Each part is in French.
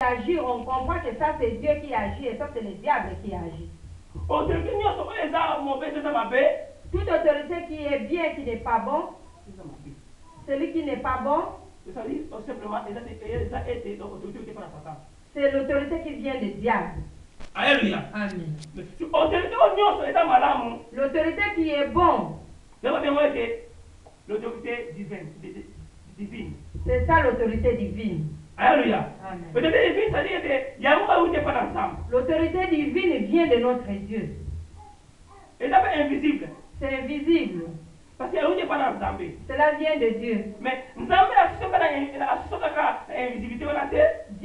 agir, on comprend que ça c'est Dieu qui agit et ça c'est le diable qui agit. Toute autorité qui est bien, qui n'est pas bon, celui qui n'est pas bon, c'est l'autorité qui vient du diable. Alléluia. Amen. L'autorité qui est bon, l'autorité divine. C'est ça l'autorité divine. Alléluia. L'autorité divine vient de notre Dieu. Et ça fait invisible. C'est invisible. Parce que cela vient de Dieu. Mais Dieu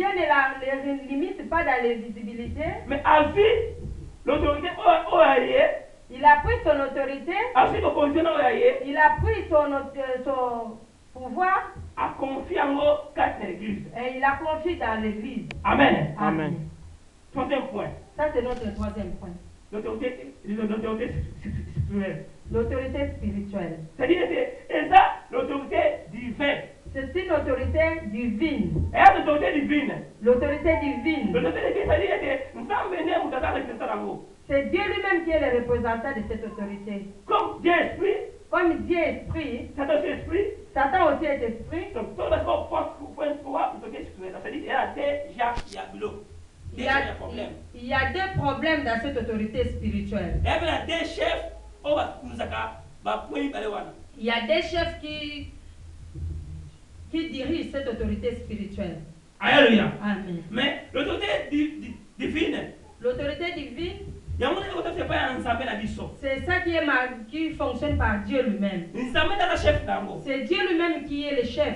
ne la limite pas dans l'invisibilité. Mais à vie, l'autorité, il a pris son autorité. Il a pris son pouvoir. A confié en l'église. Et il a confié dans l'église. Amen. Amen. Troisième point. Ça c'est notre troisième point. L'autorité spirituelle. L'autorité spirituelle. C'est-à-dire que ça, l'autorité divine. C'est une autorité divine. Et l'autorité divine. L'autorité divine. L'autorité divine, c'est-à-dire que nous sommes venus à nous. C'est Dieu lui-même qui est le représentant de cette autorité. Comme Dieu est esprit. Comme Dieu est esprit. Satan est esprit. Satan aussi est esprit. Donc, tout le monde pense l'autorité spirituelle. C'est-à-dire qu'il y a déjà il y a deux problèmes dans cette autorité spirituelle. Il y a des chefs. Il y a des chefs qui dirigent cette autorité spirituelle. Alléluia. Amen. Mais l'autorité divine. L'autorité divine. C'est ça qui fonctionne par Dieu lui-même. C'est Dieu lui-même qui est le chef.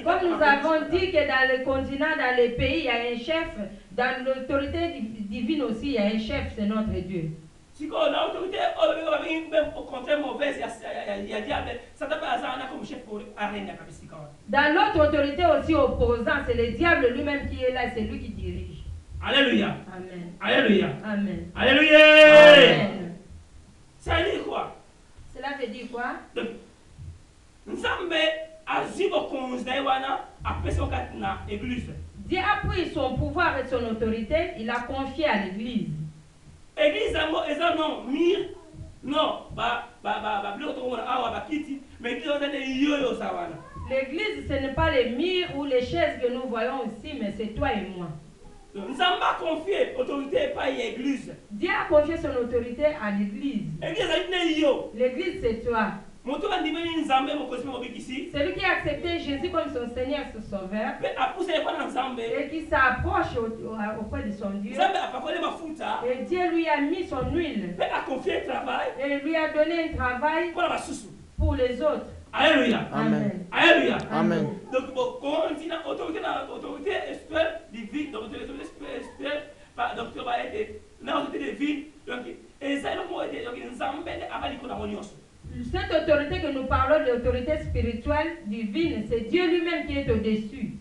Comme nous avons dit que dans le continent, dans les pays, il y a un chef. Dans l'autorité divine aussi, il y a un chef, c'est notre Dieu. Si l'autorité au contraire mauvaise, dans l'autre autorité aussi opposante, c'est le diable lui-même qui est là, c'est lui qui dirige. Alléluia. Amen. Alléluia. Amen. Alléluia. Amen. Ça veut dire quoi? Cela veut dire quoi? Dieu a pris son pouvoir et son autorité, il a confié à l'église. L'église, l'église, ce n'est pas les murs ou les chaises que nous voyons ici, mais c'est toi et moi. Dieu a confié son autorité à l'église. L'église, c'est toi. Celui qui a accepté Jésus comme son Seigneur et son Sauveur et qui s'approche auprès de son Dieu. Et Dieu lui a mis son huile et lui a donné un travail pour les autres. Alléluia. Amen. Alléluia. Amen. Donc, autorité divine, donc autorité spirituelle, donc l'autorité divine, donc, et ça, cette autorité que nous parlons, l'autorité spirituelle divine, c'est Dieu lui-même qui est au-dessus.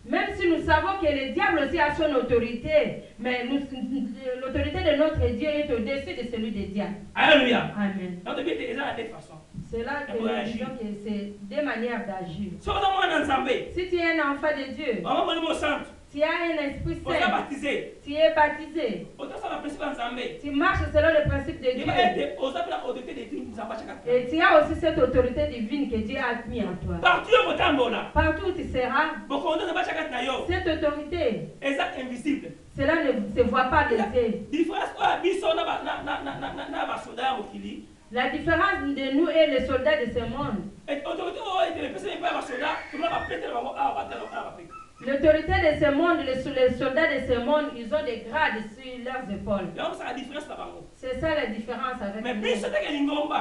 Même si nous savons que le diable aussi a son autorité, mais l'autorité de notre Dieu est au-dessus de celui des diables. Alléluia. Amen. C'est là que nous disons que c'est des manières d'agir. Si tu es un enfant de Dieu, tu as un esprit saint, tu es baptisé, tu marches selon le principe de Dieu. Et tu as aussi cette autorité divine que Dieu a mis en toi. Partout où tu seras, cette autorité, cela ne se voit pas des yeux. La différence de nous et les soldats de ce monde. L'autorité de ce monde, les soldats de ce monde, ils ont des grades sur leurs épaules. C'est ça la différence avec nous.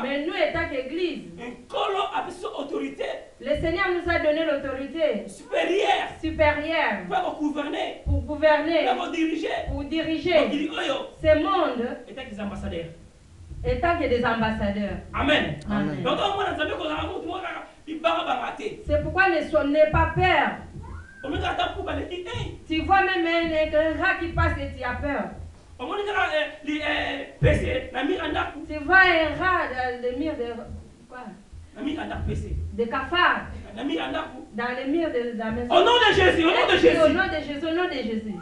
Mais nous, étant qu'Église, le Seigneur nous a donné l'autorité supérieure pour gouverner, pour diriger ce monde étant que des ambassadeurs. Amen. Amen. C'est pourquoi n'aie pas peur. Tu vois même un rat qui passe et tu as peur. Tu vois un rat dans le mur de quoi? De cafards. Dans le mur de la maison. Au nom de Jésus, au nom de Jésus. Au nom de Jésus, au nom de Jésus.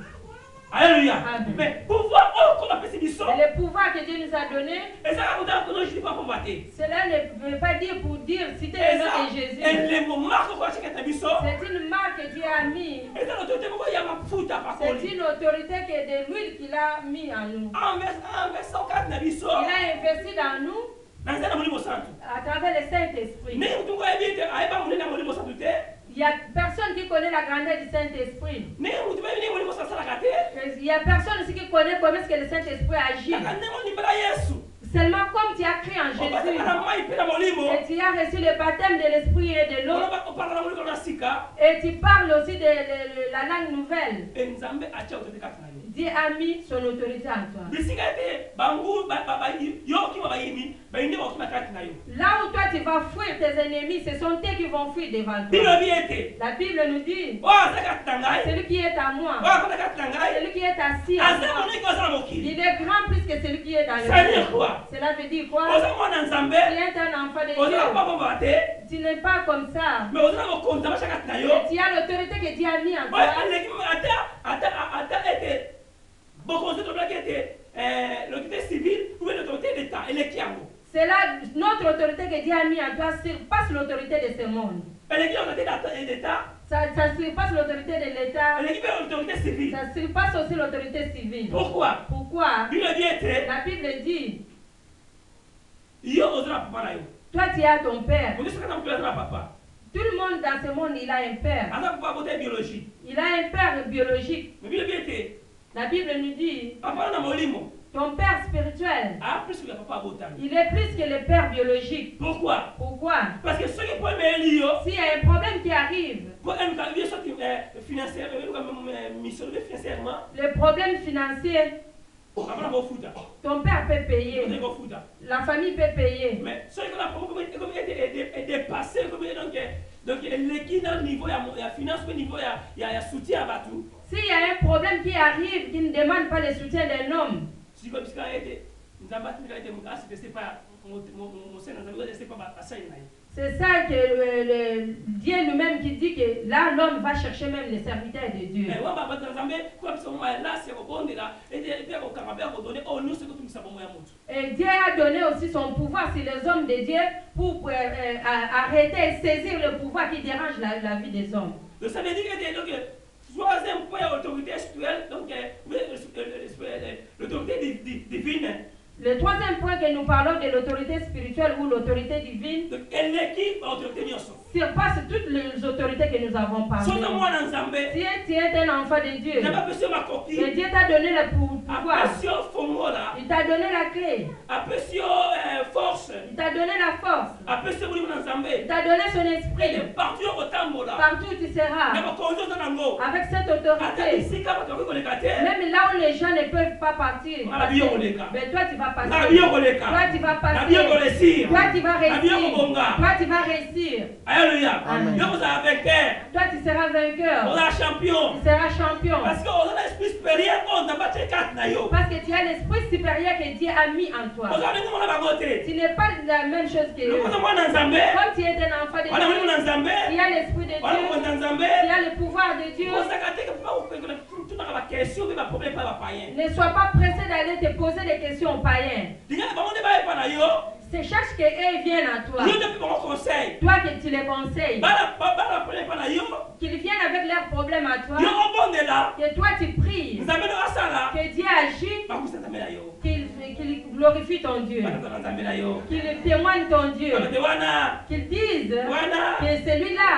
Alléluia. Amen. Mais pouvoir qu'on appelle ce le pouvoir que Dieu nous a donné, cela ne veut pas dire pour dire citer le nom de Jésus. C'est une marque que Dieu a mis. C'est une autorité que de l'huile qu'il a mis en nous. Il a investi dans nous à travers le Saint-Esprit. Il n'y a personne qui connaît la grandeur du Saint-Esprit. Il n'y a personne aussi qui connaît comment est-ce que le Saint-Esprit agit. Seulement comme tu as cru en Jésus et tu as reçu le baptême de l'Esprit et de l'eau et tu parles aussi de la langue nouvelle, Dieu a mis son autorité en toi. Là où toi tu vas fuir tes ennemis, ce sont eux qui vont fuir devant toi. La Bible nous dit, celui qui est à moi, celui qui est assis à moi, il est grand plus que celui qui est dans le monde. Cela veut dire quoi? Tu es un enfant de Dieu. Tu n'es pas comme ça. Mais tu as l'autorité que Dieu a mis en toi. L'autorité civile ou l'autorité d'État. C'est là notre autorité que Dieu a mis en toi surpasse l'autorité de ce monde. Ça surpasse l'autorité de l'État. Ça surpasse aussi l'autorité civile. Pourquoi? La Bible dit, toi tu as ton père. Tout le monde dans ce monde, il a un père. Il a un père biologique. La Bible nous dit, ton père spirituel, il est plus que le père biologique. Pourquoi? Parce que s'il y a un problème qui arrive, le problème financier, ton père peut payer, la famille peut payer. Mais ce est dépassé, donc niveau il y a finance, niveau il y a soutien à tout. S'il y a un problème qui arrive qui ne demande pas le soutien d'un homme, c'est ça que Dieu lui-même qui dit que là l'homme va chercher même les serviteurs de Dieu. Et Dieu a donné aussi son pouvoir sur les hommes de Dieu pour arrêter et saisir le pouvoir qui dérange la vie des hommes. Donc ça veut dire que troisième point, l'autorité spirituelle, donc l'autorité divine. Le troisième point que nous parlons de l'autorité spirituelle ou l'autorité divine, surpasse toutes les autorités que nous avons parlé. Si tu es un enfant de Dieu, et Dieu t'a donné le pouvoir, il t'a donné la clé, il t'a donné la force, il t'a donné son esprit. Partout où tu seras, avec cette autorité, même là où les gens ne peuvent pas partir, mais toi tu vas passer, toi tu vas passer, toi tu vas réussir, toi tu vas réussir. Alléluia. Toi tu seras vainqueur. Champion. Tu seras champion. Parce que tu as l'esprit supérieur que Dieu a mis en toi. Tu n'es pas la même chose que eux. Comme tu es un enfant de Dieu, tu as l'esprit de Dieu, tu as le pouvoir de Dieu. Ne sois pas pressé d'aller te poser des questions aux païens. C'est chaque que eux viennent à toi. Toi que tu les conseilles. Qu'ils viennent avec leurs problèmes à toi. Que toi tu pries. Que Dieu agit. Qu'il glorifie ton Dieu. Qu'il témoigne ton Dieu. Qu'il dise que celui-là,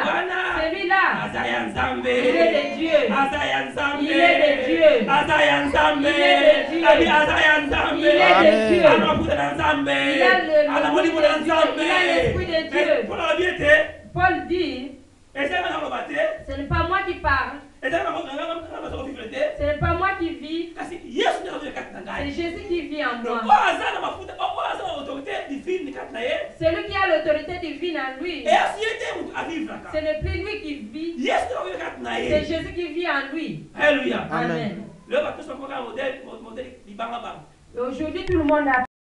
il est de Dieu. Il est de Dieu. Il est de Dieu. Il est de Dieu. Il a l'esprit de Dieu. Paul dit, ce n'est pas moi qui parle, ce n'est pas moi qui vis, c'est Jésus qui vit en moi. Celui qui a l'autorité divine en lui, ce n'est plus lui qui vit, c'est Jésus qui vit en lui. Alléluia. Amen. Aujourd'hui, tout le monde a